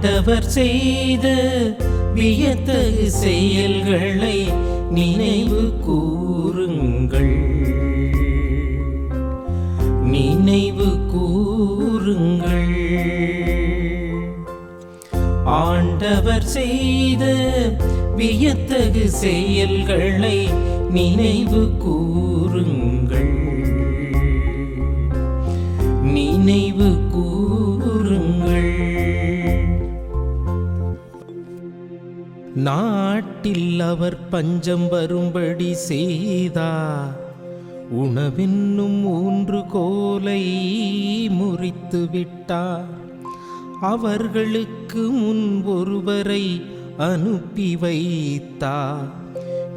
ஆண்டவர் செய்த வியத்தகு செயல்களை நினைவு கூறுங்கள், நினைவு கூறுங்கள். ஆண்டவர் செய்த வியத்தகு செயல்களை நினைவு கூறுங்கள், நினைவு கூறுங்கள். நாட்டில் அவர் பஞ்சம் வரும்படி செய்தார், உணவென்னும் ஊன்றுகோலை முறித்து விட்டார். அவர்களுக்கு முன் ஒருவரை அனுப்பி வைத்தார்.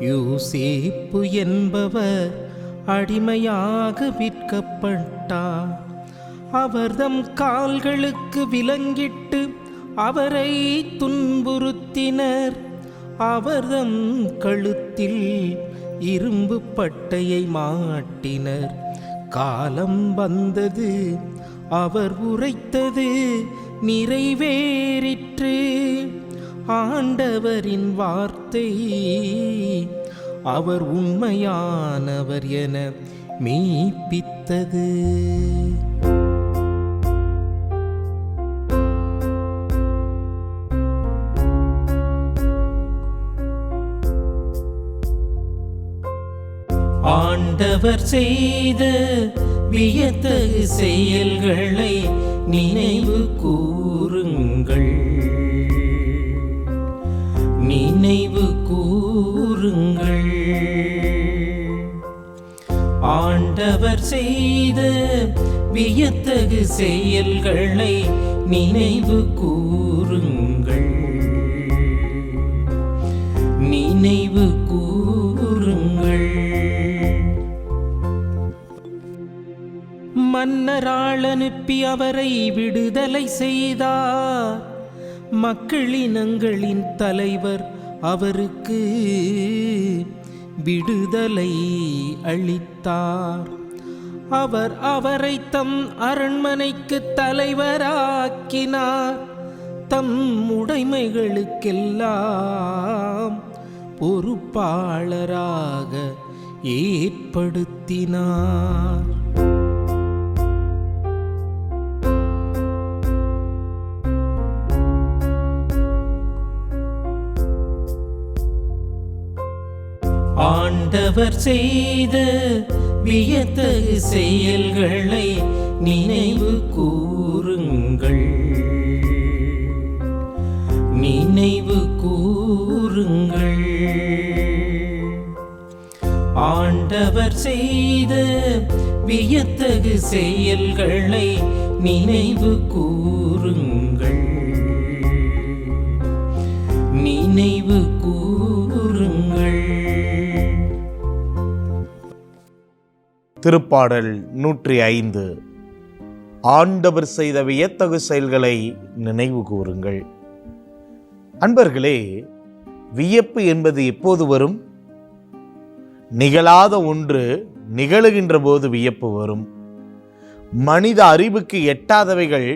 யோசேப்பு என்பவர் அடிமையாக விற்கப்பட்டார். அவர்தம் கால்களுக்கு விலங்கிட்டு அவரை துன்புறுத்தினர். அவர்தம் கழுத்தில் இரும்பு பட்டையை மாட்டினர். காலம் வந்தது, அவர் உரைத்தது நிறைவேறிற்று. ஆண்டவரின் வார்த்தை, அவர் உண்மையானவர் என மெய்ப்பித்தது. ஆண்டவர் செய்த வியத்தகு செயல்களை நினைவு கூறுங்கள், நினைவு கூறுங்கள். ஆண்டவர் செய்த வியத்தகு செயல்களை நினைவு கூறுங்கள், நினைவு கூறுங்கள். மன்னரால் அனுப்பி அவரை விடுதலை செய்தார். மக்களினங்களின் தலைவர் அவருக்கு விடுதலை அளித்தார். அவர் அவரை தம் அரண்மனைக்கு தலைவராக்கினார். தம் உடைமைகளுக்கெல்லாம் பொறுப்பாளராக ஏற்படுத்தினார். ஆண்டவர் செய்த வியத்தகு செயல்களை நினைவு கூறுங்கள், நினைவு கூறுங்கள். ஆண்டவர் செய்த வியத்தகு செயல்களை நினைவு கூறுங்கள், நினைவு கூறுங்கள். திருப்பாடல் 105. ஆண்டவர் செய்த வியத்தகு செயல்களை நினைவு கூறுங்கள். அன்பர்களே, வியப்பு என்பது எப்போது வரும்? நிகழாத ஒன்று நிகழுகின்ற போது வியப்பு வரும். மனித அறிவுக்கு எட்டாதவைகள்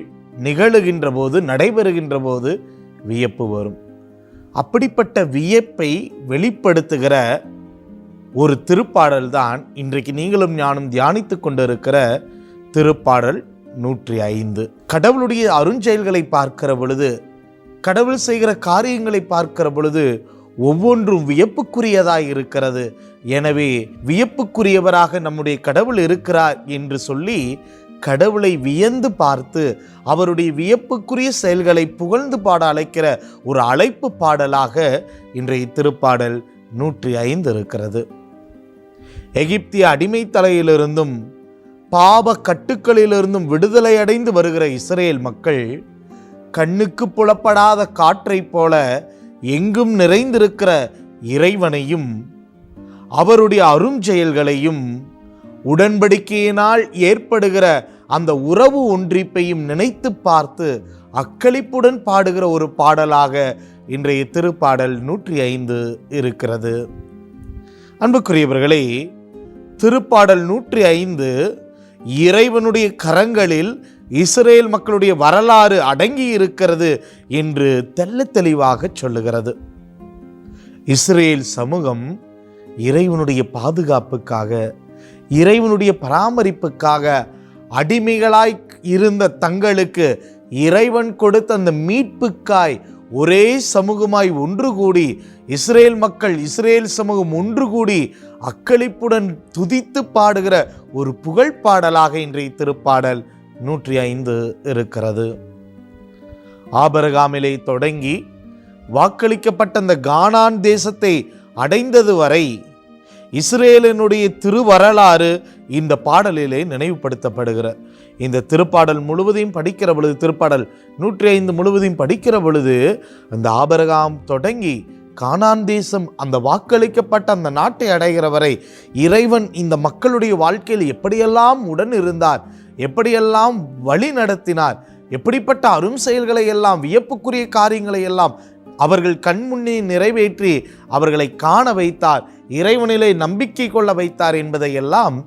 நிகழுகின்ற போது, நடைபெறுகின்ற போது வியப்பு வரும். அப்படிப்பட்ட வியப்பை வெளிப்படுத்துகிற ஒரு திருப்பாடல் தான் இன்றைக்கு நீங்களும் ஞானும் தியானித்து கொண்டிருக்கிற திருப்பாடல் 105. கடவுளுடைய அருஞ்செயல்களை பார்க்கிற பொழுது, கடவுள் செய்கிற காரியங்களை பார்க்கிற பொழுது ஒவ்வொன்றும் வியப்புக்குரியதாய் இருக்கிறது. எனவே வியப்புக்குரியவராக நம்முடைய கடவுள் இருக்கிறார் என்று சொல்லி கடவுளை வியந்து பார்த்து அவருடைய வியப்புக்குரிய செயல்களை புகழ்ந்து பாட அழைக்கிற ஒரு அழைப்பு பாடலாக இன்றைய திருப்பாடல் 105 இருக்கிறது. எகிப்திய அடிமை தலையிலிருந்தும் பாவ கட்டுக்களிலிருந்தும் விடுதலை அடைந்து வருகிற இஸ்ரேல் மக்கள் கண்ணுக்கு புலப்படாத காற்றை போல எங்கும் நிறைந்திருக்கிற இறைவனையும் அவருடைய அருஞ்செயல்களையும் உடன்படிக்கையினால் ஏற்படுகிற அந்த உறவு ஒன்றிப்பையும் நினைத்து பார்த்து அக்களிப்புடன் பாடுகிற ஒரு பாடலாக இன்றைய திருப்பாடல் 105 இருக்கிறது. அன்புக்குரியவர்களே, திருப்பாடல் 105 இறைவனுடைய கரங்களில் இஸ்ரேல் மக்களுடைய வரலாறு அடங்கி இருக்கிறது என்று தெள்ளத் தெளிவாக சொல்லுகிறது. இஸ்ரேல் சமூகம் இறைவனுடைய பாதுகாப்புக்காக, இறைவனுடைய பராமரிப்புக்காக அடிமைகளாய் இருந்த தங்களுக்கு இறைவன் கொடுத்த அந்த மீட்புக்காய் ஒரே சமூகமாய் ஒன்று கூடி, இஸ்ரேல் மக்கள், இஸ்ரேல் சமூகம் ஒன்று கூடி அக்களிப்புடன் துதித்து பாடுகிற ஒரு புகழ் பாடலாக இன்றைய திருப்பாடல் 105 இருக்கிறது. ஆபிரகாமிலே தொடங்கி வாக்களிக்கப்பட்ட அந்த கானான் தேசத்தை அடைந்தது வரை இஸ்ரேலினுடைய திருவரலாறு இந்த பாடலிலே நினைவுபடுத்தப்படுகிற இந்த திருப்பாடல் முழுவதையும் படிக்கிற பொழுது, திருப்பாடல் 105 முழுவதையும் படிக்கிற பொழுது, அந்த ஆபிரகாம் தொடங்கி கானான் தேசம், அந்த வாக்களிக்கப்பட்ட அந்த நாட்டை அடைகிற வரை இறைவன் இந்த மக்களுடைய வாழ்க்கையில் எப்படியெல்லாம் உடன் இருந்தார், எப்படியெல்லாம் வழி நடத்தினார், எப்படிப்பட்ட அரும் செயல்களை எல்லாம், வியப்புக்குரிய காரியங்களை எல்லாம் அவர்கள் கண்முன்னே நிறைவேற்றி அவர்களை காண வைத்தார், இறைவனிலே நம்பிக்கை கொள்ள வைத்தார் என்பதையெல்லாம்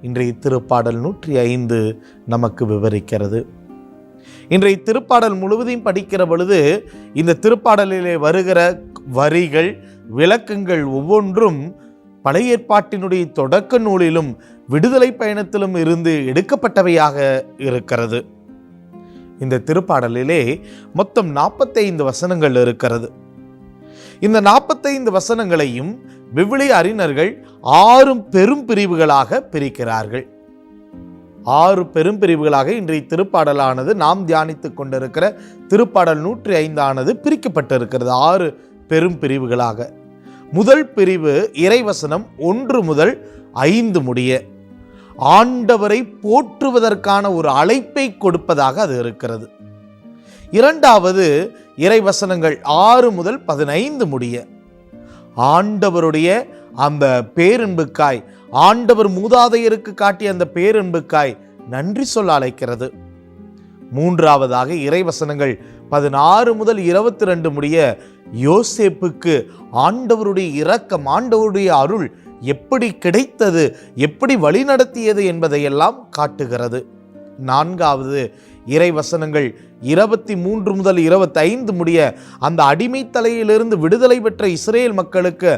இன்றைய திருப்பாடல் 105 நமக்கு விவரிக்கிறது. இன்றைய திருப்பாடல் முழுவதையும் படிக்கிற பொழுது இந்த திருப்பாடலிலே வருகிற வரிகள், விளக்கங்கள் ஒவ்வொன்றும் பழைய ஏற்பாட்டினுடைய தொடக்க நூலிலும் விடுதலை பயணத்திலும் இருந்து எடுக்கப்பட்டவையாக இருக்கிறது. இந்த திருப்பாடலிலே மொத்தம் 45 வசனங்கள் இருக்கிறது. இந்த 45 வசனங்களையும் விவிலிய அறிஞர்கள் 6 பெரும் பிரிவுகளாக பிரிக்கிறார்கள். 6 பெரும் பிரிவுகளாக இன்றைய திருப்பாடலானது, நாம் தியானித்துக் கொண்டிருக்கிற திருப்பாடல் 105 பிரிக்கப்பட்டிருக்கிறது 6 பெரும் பிரிவுகளாக. முதல் பிரிவு இறைவசனம் 1 முதல் 5 முடிய ஆண்டவரை போற்றுவதற்கான ஒரு அழைப்பை கொடுப்பதாக அது இருக்கிறது. இரண்டாவது இறைவசனங்கள் 6 முதல் 15 முடிய ஆண்டவருடைய அந்த பேரன்புக்காய், ஆண்டவர் மூதாதையருக்கு காட்டிய அந்த பேரன்புக்காய் நன்றி சொல்ல அழைக்கிறது. மூன்றாவதாக இறைவசனங்கள் 16 முதல் 22 முடிய யோசேப்புக்கு ஆண்டவருடைய இரக்கம், ஆண்டவருடைய அருள் எப்படி கிடைத்தது, எப்படி வழிநடத்தியது என்பதையெல்லாம் காட்டுகிறது. நான்காவது இறைவசனங்கள் 23 முதல் 25 முடிய அந்த அடிமை தலையிலிருந்து விடுதலை பெற்ற இஸ்ரேல் மக்களுக்கு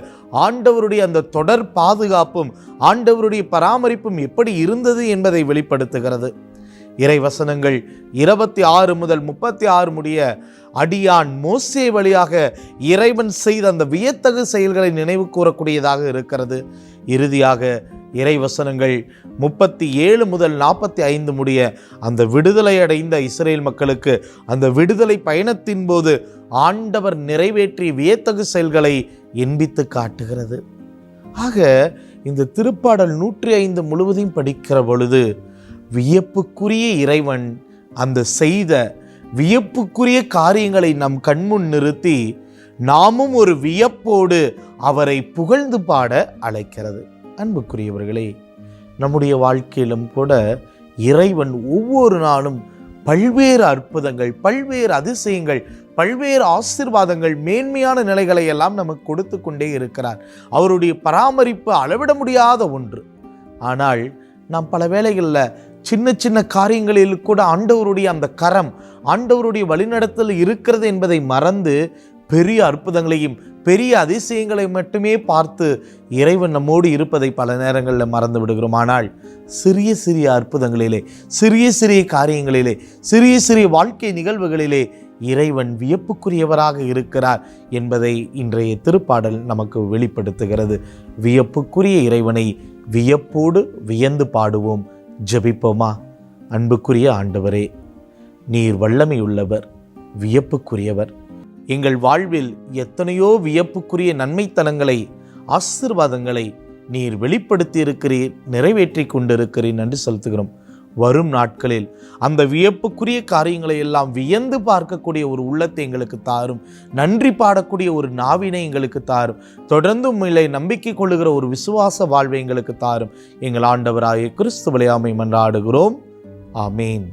ஆண்டவருடைய அந்த தொடர் பாதுகாப்பும் ஆண்டவருடைய பராமரிப்பும் எப்படி இருந்தது என்பதை வெளிப்படுத்துகிறது. இறைவசனங்கள் 26 முதல் 36 முடிய அடியான் மோசே வழியாக இறைவன் செய்த அந்த வியத்தகு செயல்களை நினைவு கூறக்கூடியதாக இருக்கிறது. இறுதியாக இறைவசனங்கள் 37 முதல் 45 முடிய அந்த விடுதலை அடைந்த இஸ்ரேல் மக்களுக்கு அந்த விடுதலை பயணத்தின் போது ஆண்டவர் நிறைவேற்றிய வியத்தகு செயல்களை எண்பித்து காட்டுகிறது. ஆக இந்த திருப்பாடல் 105 முழுவதையும் படிக்கிற பொழுது வியப்புக்குரிய இறைவன் அந்த செய்த வியப்புக்குரிய காரியங்களை நம் கண்முன் நிறுத்தி நாமும் ஒரு வியப்போடு அவரை புகழ்ந்து பாட அழைக்கிறது. அன்புக்குரியவர்களே, நம்முடைய வாழ்க்கையிலும் கூட இறைவன் ஒவ்வொரு நாளும் பல்வேறு அற்புதங்கள், பல்வேறு அதிசயங்கள், பல்வேறு ஆசீர்வாதங்கள், மேன்மையான நிலைகளை எல்லாம் நமக்கு கொடுத்து கொண்டே இருக்கிறார். அவருடைய பராமரிப்பு அளவிட முடியாத ஒன்று. ஆனால் நாம் பல வேளைகளில் சின்ன சின்ன காரியங்களில் கூட ஆண்டவருடைய அந்த கரம், ஆண்டவருடைய வழிநடத்தல் இருக்கிறது என்பதை மறந்து பெரிய அற்புதங்களையும் பெரிய அதிசயங்களை மட்டுமே பார்த்து இறைவன் நம்மோடு இருப்பதை பல நேரங்களில் மறந்து விடுகிறோம். ஆனால் சிறிய சிறிய அற்புதங்களிலே, சிறிய சிறிய காரியங்களிலே, சிறிய சிறிய வாழ்க்கை நிகழ்வுகளிலே இறைவன் வியப்புக்குரியவராக இருக்கிறார் என்பதை இன்றைய திருப்பாடல் நமக்கு வெளிப்படுத்துகிறது. வியப்புக்குரிய இறைவனை வியப்போடு வியந்து பாடுவோம். ஜெபிப்போமா? அன்புக்குரிய ஆண்டவரே, நீர் வல்லமையுள்ளவர், வியப்புக்குரியவர். எங்கள் வாழ்வில் எத்தனையோ வியப்புக்குரிய நன்மைத்தனங்களை, ஆசீர்வாதங்களை நீர் வெளிப்படுத்தி இருக்கிறீர், நிறைவேற்றி கொண்டிருக்கிறீர். நன்றி செலுத்துகிறோம். வரும் நாட்களில் அந்த வியப்புக்குரிய காரியங்களை எல்லாம் வியந்து பார்க்கக்கூடிய ஒரு உள்ளத்தை எங்களுக்கு தாரும். நன்றி பாடக்கூடிய ஒரு நாவினை எங்களுக்கு தாரும். தொடர்ந்து உம்மிலே நம்பிக்கை கொள்ளுகிற ஒரு விசுவாச வாழ்வை எங்களுக்கு தாரும். எங்கள் ஆண்டவராகிய கிறிஸ்து வழியாமை மன்றாடுகிறோம். ஆமேன்.